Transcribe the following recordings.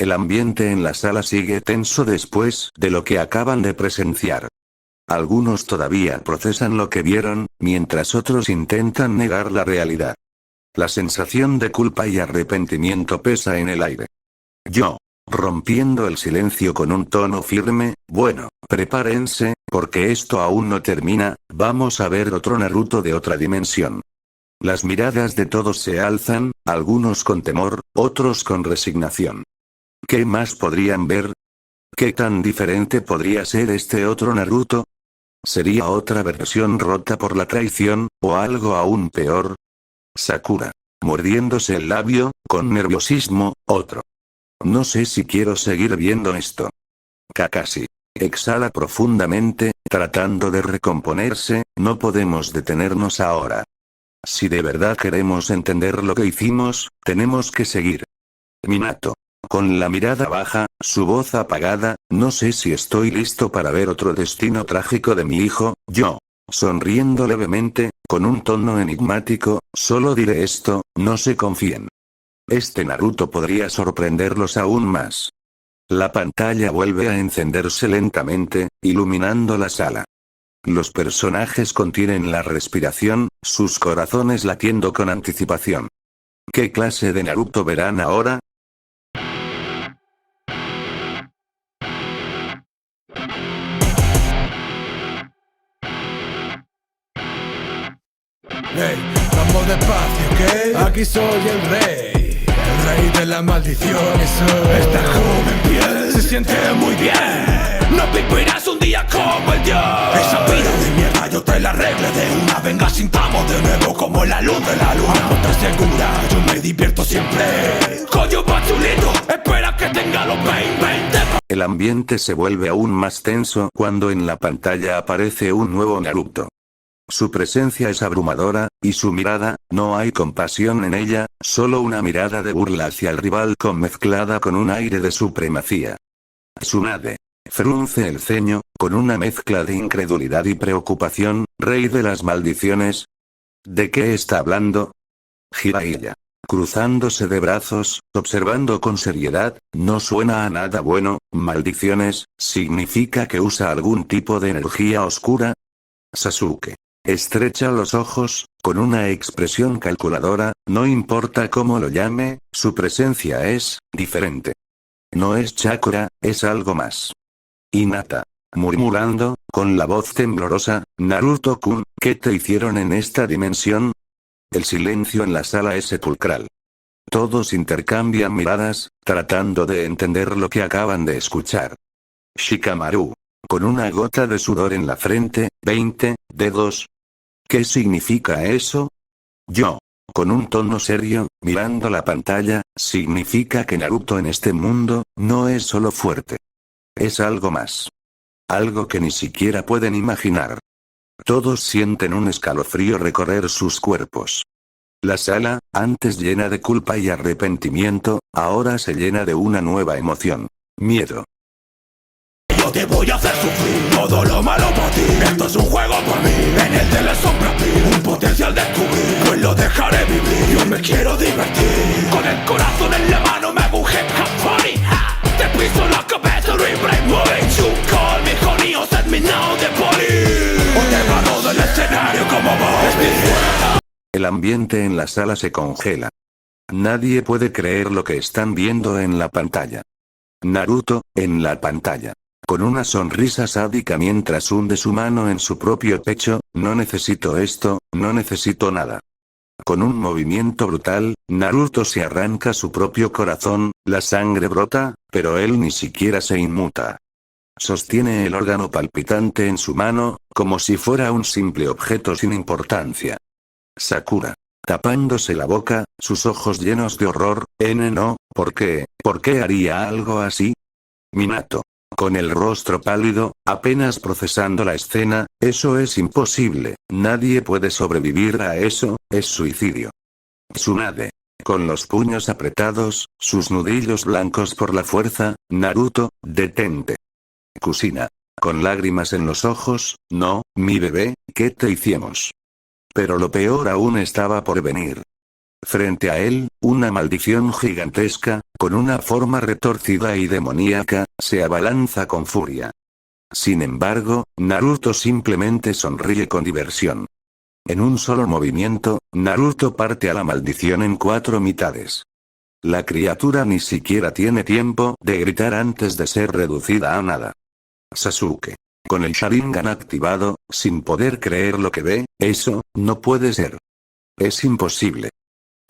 El ambiente en la sala sigue tenso después de lo que acaban de presenciar. Algunos todavía procesan lo que vieron, mientras otros intentan negar la realidad. La sensación de culpa y arrepentimiento pesa en el aire. Yo, rompiendo el silencio con un tono firme, bueno, prepárense, porque esto aún no termina, vamos a ver otro Naruto de otra dimensión. Las miradas de todos se alzan, algunos con temor, otros con resignación. ¿Qué más podrían ver? ¿Qué tan diferente podría ser este otro Naruto? ¿Sería otra versión rota por la traición, o algo aún peor? Sakura, mordiéndose el labio, con nerviosismo, otro. No sé si quiero seguir viendo esto. Kakashi. Exhala profundamente, tratando de recomponerse, no podemos detenernos ahora. Si de verdad queremos entender lo que hicimos, tenemos que seguir. Minato. Con la mirada baja, su voz apagada, no sé si estoy listo para ver otro destino trágico de mi hijo, yo. Sonriendo levemente, con un tono enigmático, solo diré esto, no se confíen. Este Naruto podría sorprenderlos aún más. La pantalla vuelve a encenderse lentamente, iluminando la sala. Los personajes contienen la respiración, sus corazones latiendo con anticipación. ¿Qué clase de Naruto verán ahora? Hey, vamos despacio, ¿ok? Aquí soy el rey de la maldición. Esta joven piel se siente muy bien. No vivirás un día como el dios. Esa vida de mierda yo te la arregle de una. Venga, sintamos de nuevo como la luz de la luna. Apuesta segura, yo me divierto siempre. Coño, pachulito, espera que tenga los 20. El ambiente se vuelve aún más tenso cuando en la pantalla aparece un nuevo Naruto. Su presencia es abrumadora, y su mirada, no hay compasión en ella, solo una mirada de burla hacia el rival mezclada con un aire de supremacía. Tsunade. Frunce el ceño, con una mezcla de incredulidad y preocupación, rey de las maldiciones. ¿De qué está hablando? Jiraiya. Cruzándose de brazos, observando con seriedad, no suena a nada bueno, maldiciones, ¿significa que usa algún tipo de energía oscura? Sasuke. Estrecha los ojos, con una expresión calculadora, no importa cómo lo llame, su presencia es diferente. No es chakra, es algo más. Hinata. Murmurando, con la voz temblorosa, Naruto-kun, ¿qué te hicieron en esta dimensión? El silencio en la sala es sepulcral. Todos intercambian miradas, tratando de entender lo que acaban de escuchar. Shikamaru. Con una gota de sudor en la frente, 20 dedos. ¿Qué significa eso? Yo. Con un tono serio, mirando la pantalla, significa que Naruto en este mundo, no es solo fuerte. Es algo más. Algo que ni siquiera pueden imaginar. Todos sienten un escalofrío recorrer sus cuerpos. La sala, antes llena de culpa y arrepentimiento, ahora se llena de una nueva emoción. Miedo. Yo te voy a hacer sufrir todo lo malo por ti. Esto es un juego por mí, en el de la sombra un potencial descubrir. Pues lo dejaré vivir, yo me quiero divertir. Con el corazón en la mano me hago un hip hop funny. Te piso la cabeza, rebrain moving. You call me honey, o set me now the body. O te bajo del escenario como vos. El ambiente en la sala se congela. Nadie puede creer lo que están viendo en la pantalla. Naruto, en la pantalla. Con una sonrisa sádica mientras hunde su mano en su propio pecho, no necesito esto, no necesito nada. Con un movimiento brutal, Naruto se arranca su propio corazón, la sangre brota, pero él ni siquiera se inmuta. Sostiene el órgano palpitante en su mano, como si fuera un simple objeto sin importancia. Sakura. Tapándose la boca, sus ojos llenos de horror, no, ¿por qué haría algo así? Minato. Con el rostro pálido, apenas procesando la escena, eso es imposible, nadie puede sobrevivir a eso, es suicidio. Tsunade. Con los puños apretados, sus nudillos blancos por la fuerza, Naruto, detente. Kushina. Con lágrimas en los ojos, no, mi bebé, ¿qué te hicimos? Pero lo peor aún estaba por venir. Frente a él, una maldición gigantesca, con una forma retorcida y demoníaca, se abalanza con furia. Sin embargo, Naruto simplemente sonríe con diversión. En un solo movimiento, Naruto parte a la maldición en 4 mitades. La criatura ni siquiera tiene tiempo de gritar antes de ser reducida a nada. Sasuke, con el Sharingan activado, sin poder creer lo que ve, eso no puede ser. Es imposible.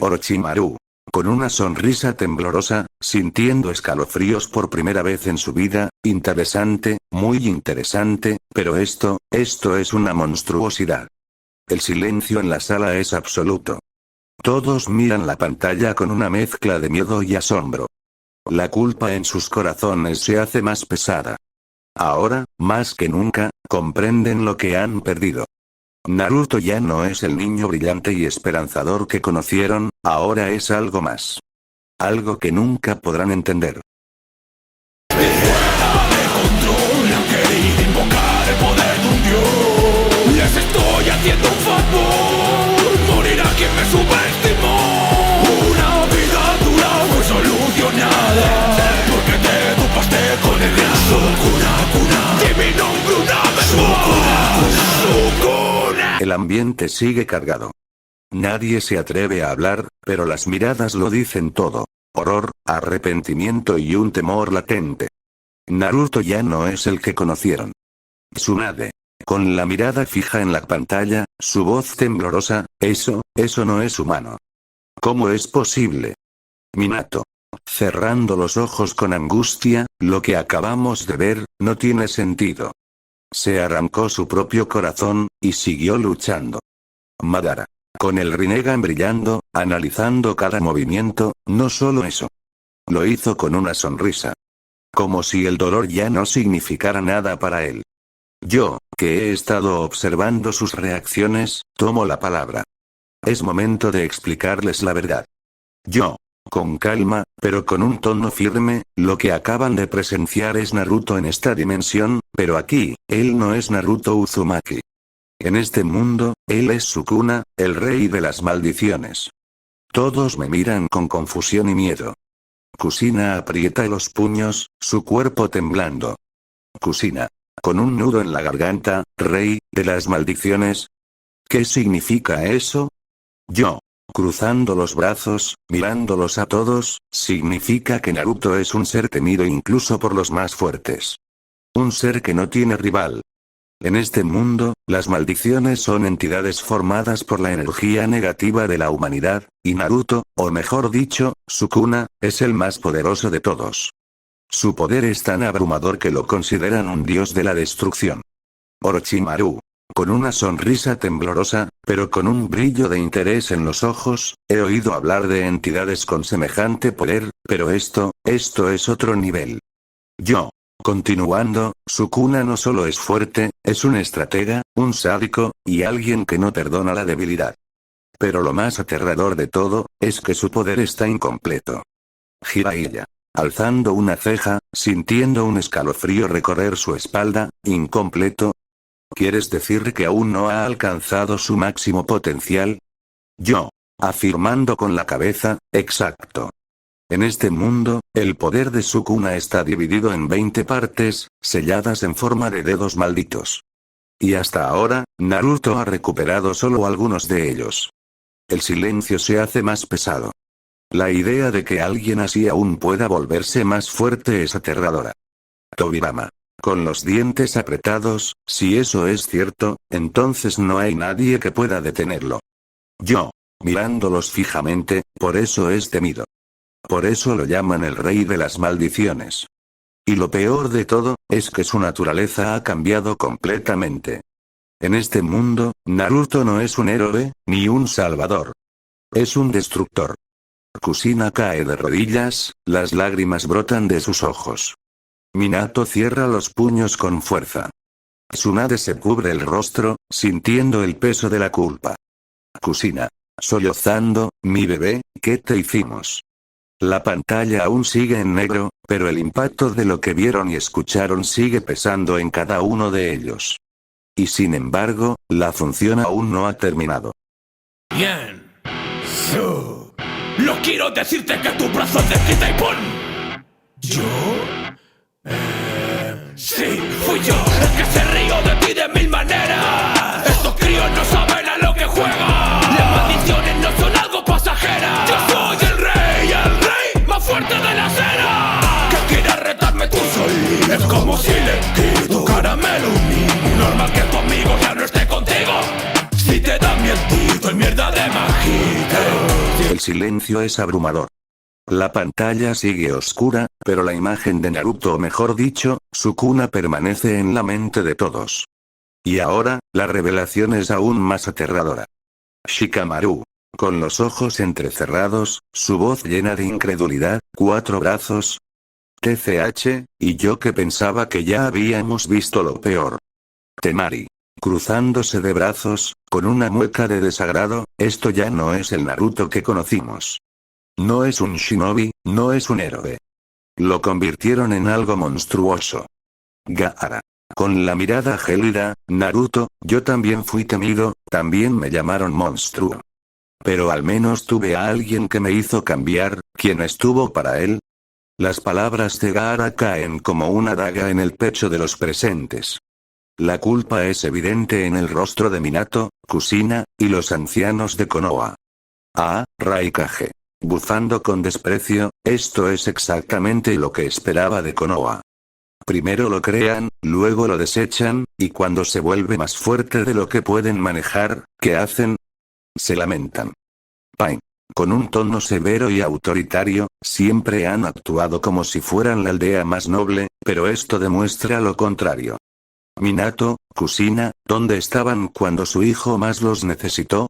Orochimaru, con una sonrisa temblorosa, sintiendo escalofríos por primera vez en su vida, interesante, muy interesante, pero esto es una monstruosidad. El silencio en la sala es absoluto. Todos miran la pantalla con una mezcla de miedo y asombro. La culpa en sus corazones se hace más pesada. Ahora, más que nunca, comprenden lo que han perdido. Naruto ya no es el niño brillante y esperanzador que conocieron, ahora es algo más. Algo que nunca podrán entender. Les estoy haciendo un favor, morirá quien me subestimó. Una vida dura fue solucionada, porque te topaste con el gran Sukuna. De mi nombre una vez más, Sukuna. El ambiente sigue cargado. Nadie se atreve a hablar, pero las miradas lo dicen todo. Horror, arrepentimiento y un temor latente. Naruto ya no es el que conocieron. Tsunade, con la mirada fija en la pantalla, su voz temblorosa, eso no es humano. ¿Cómo es posible? Minato, cerrando los ojos con angustia, lo que acabamos de ver, no tiene sentido. Se arrancó su propio corazón, y siguió luchando. Madara, con el Rinnegan brillando, analizando cada movimiento, no solo eso. Lo hizo con una sonrisa. Como si el dolor ya no significara nada para él. Yo, que he estado observando sus reacciones, tomo la palabra. Es momento de explicarles la verdad. Yo, con calma, pero con un tono firme, lo que acaban de presenciar es Naruto en esta dimensión, pero aquí, él no es Naruto Uzumaki. En este mundo, él es Sukuna, el rey de las maldiciones. Todos me miran con confusión y miedo. Kushina aprieta los puños, su cuerpo temblando. Kushina, con un nudo en la garganta, rey de las maldiciones. ¿Qué significa eso? Yo, cruzando los brazos, mirándolos a todos, significa que Naruto es un ser temido incluso por los más fuertes. Un ser que no tiene rival. En este mundo, las maldiciones son entidades formadas por la energía negativa de la humanidad, y Naruto, o mejor dicho, Sukuna, es el más poderoso de todos. Su poder es tan abrumador que lo consideran un dios de la destrucción. Orochimaru, con una sonrisa temblorosa, pero con un brillo de interés en los ojos, he oído hablar de entidades con semejante poder, pero esto es otro nivel. Yo, continuando, Sukuna no solo es fuerte, es un estratega, un sádico, y alguien que no perdona la debilidad. Pero lo más aterrador de todo, es que su poder está incompleto. Jiraiya, alzando una ceja, sintiendo un escalofrío recorrer su espalda, incompleto. ¿Quieres decir que aún no ha alcanzado su máximo potencial? Yo, afirmando con la cabeza, exacto. En este mundo, el poder de Sukuna está dividido en 20 partes, selladas en forma de dedos malditos. Y hasta ahora, Naruto ha recuperado solo algunos de ellos. El silencio se hace más pesado. La idea de que alguien así aún pueda volverse más fuerte es aterradora. Tobirama, con los dientes apretados, si eso es cierto, entonces no hay nadie que pueda detenerlo. Yo, mirándolos fijamente, por eso es temido. Por eso lo llaman el rey de las maldiciones. Y lo peor de todo, es que su naturaleza ha cambiado completamente. En este mundo, Naruto no es un héroe, ni un salvador. Es un destructor. Kushina cae de rodillas, las lágrimas brotan de sus ojos. Minato cierra los puños con fuerza. Tsunade se cubre el rostro, sintiendo el peso de la culpa. Kushina, sollozando, mi bebé, ¿qué te hicimos? La pantalla aún sigue en negro, pero el impacto de lo que vieron y escucharon sigue pesando en cada uno de ellos. Y sin embargo, la función aún no ha terminado. Bien. So. No quiero decirte que tu brazo te quita y pon. ¿Yo? Sí, fui yo el que se río de ti de mil maneras. Estos críos no saben a lo que juegan. Las maldiciones no son algo pasajeras. Yo soy el rey más fuerte de la acera. Que quieras retarme tú solito. Es como si le quito caramelo a un niño. Normal que tu amigo ya no esté contigo. Si te da miedito, es mierda de majito. El silencio es abrumador. La pantalla sigue oscura, pero la imagen de Naruto, o mejor dicho, Sukuna, permanece en la mente de todos. Y ahora, la revelación es aún más aterradora. Shikamaru, con los ojos entrecerrados, su voz llena de incredulidad, 4 brazos. TCH, y yo que pensaba que ya habíamos visto lo peor. Temari, cruzándose de brazos, con una mueca de desagrado, esto ya no es el Naruto que conocimos. No es un shinobi, no es un héroe. Lo convirtieron en algo monstruoso. Gaara, con la mirada gélida, Naruto, yo también fui temido, también me llamaron monstruo. Pero al menos tuve a alguien que me hizo cambiar, quien estuvo para él. Las palabras de Gaara caen como una daga en el pecho de los presentes. La culpa es evidente en el rostro de Minato, Kushina, y los ancianos de Konoha. Raikage. Bufando con desprecio, esto es exactamente lo que esperaba de Konoha. Primero lo crean, luego lo desechan, y cuando se vuelve más fuerte de lo que pueden manejar, ¿qué hacen? Se lamentan. Pain, con un tono severo y autoritario, siempre han actuado como si fueran la aldea más noble, pero esto demuestra lo contrario. Minato, Kushina, ¿dónde estaban cuando su hijo más los necesitó?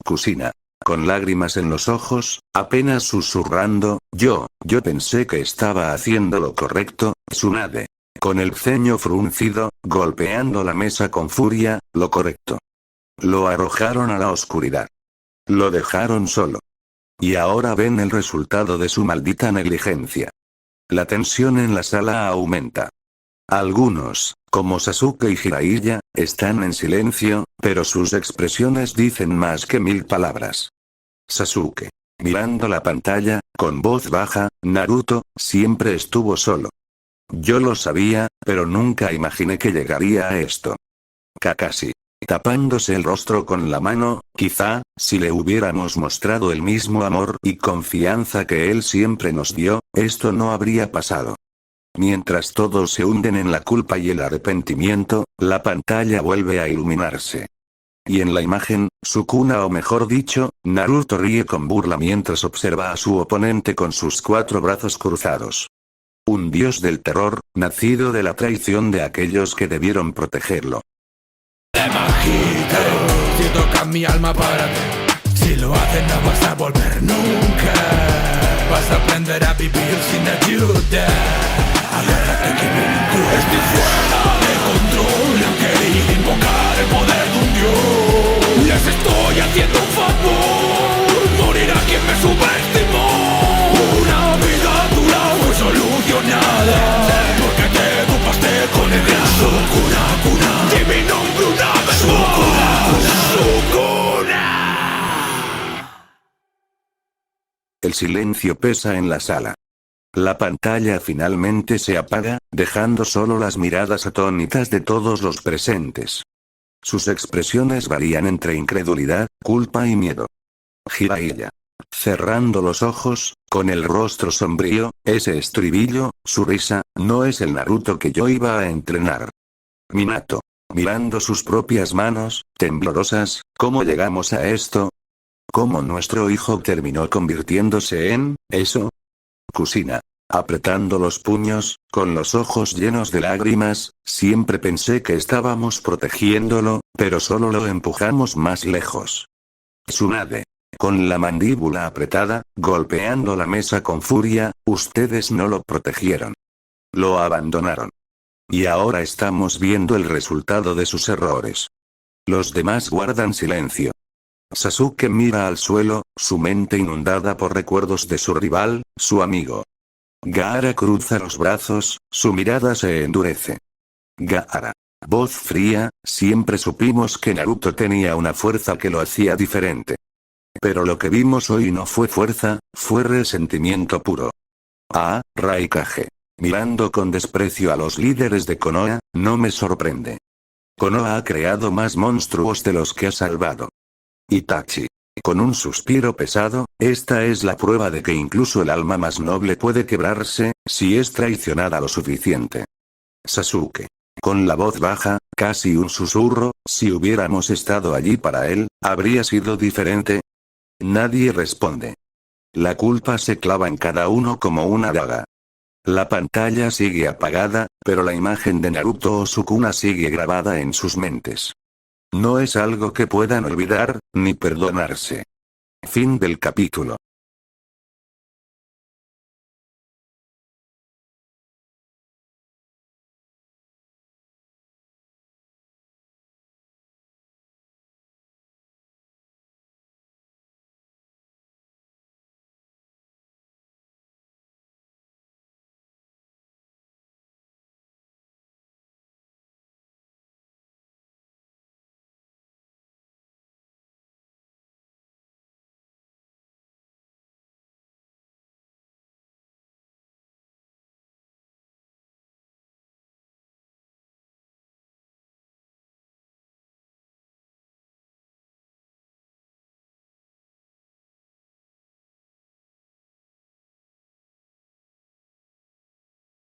Kushina, con lágrimas en los ojos, apenas susurrando, yo pensé que estaba haciendo lo correcto. Tsunade, con el ceño fruncido, golpeando la mesa con furia, lo correcto. Lo arrojaron a la oscuridad. Lo dejaron solo. Y ahora ven el resultado de su maldita negligencia. La tensión en la sala aumenta. Algunos, como Sasuke y Jiraiya, están en silencio, pero sus expresiones dicen más que 1000 palabras. Sasuke, mirando la pantalla, con voz baja, Naruto, siempre estuvo solo. Yo lo sabía, pero nunca imaginé que llegaría a esto. Kakashi, tapándose el rostro con la mano, quizá, si le hubiéramos mostrado el mismo amor y confianza que él siempre nos dio, esto no habría pasado. Mientras todos se hunden en la culpa y el arrepentimiento, la pantalla vuelve a iluminarse. Y en la imagen, Sukuna, o mejor dicho, Naruto, ríe con burla mientras observa a su oponente con sus 4 brazos cruzados. Un dios del terror, nacido de la traición de aquellos que debieron protegerlo. Si tocas mi alma, párate. Si lo haces no vas a volver nunca. Vas a aprender a vivir sin ayuda. Agárrate que vengo. Estoy fuera de control. Han querido invocar el poder de un dios. Les estoy haciendo un favor. Morirá quien me subestimó. Una vida dura fue solucionada. Porque te dopaste con el gran Sukuna. De mi nombre una vez más. Sukuna. El silencio pesa en la sala. La pantalla finalmente se apaga, dejando solo las miradas atónitas de todos los presentes. Sus expresiones varían entre incredulidad, culpa y miedo. Jiraiya, cerrando los ojos, con el rostro sombrío, ese estribillo, su risa, no es el Naruto que yo iba a entrenar. Minato, mirando sus propias manos, temblorosas, ¿cómo llegamos a esto? ¿Cómo nuestro hijo terminó convirtiéndose en eso? Kushina, apretando los puños, con los ojos llenos de lágrimas, siempre pensé que estábamos protegiéndolo, pero solo lo empujamos más lejos. Tsunade, con la mandíbula apretada, golpeando la mesa con furia, ustedes no lo protegieron. Lo abandonaron. Y ahora estamos viendo el resultado de sus errores. Los demás guardan silencio. Sasuke mira al suelo, su mente inundada por recuerdos de su rival, su amigo. Gaara cruza los brazos, su mirada se endurece. Gaara. Voz fría, siempre supimos que Naruto tenía una fuerza que lo hacía diferente. Pero lo que vimos hoy no fue fuerza, fue resentimiento puro. Ah, Raikage. Mirando con desprecio a los líderes de Konoha, no me sorprende. Konoha ha creado más monstruos de los que ha salvado. Itachi. Con un suspiro pesado, esta es la prueba de que incluso el alma más noble puede quebrarse, si es traicionada lo suficiente. Sasuke. Con la voz baja, casi un susurro, si hubiéramos estado allí para él, ¿habría sido diferente? Nadie responde. La culpa se clava en cada uno como una daga. La pantalla sigue apagada, pero la imagen de Naruto o Sukuna sigue grabada en sus mentes. No es algo que puedan olvidar, ni perdonarse. Fin del capítulo.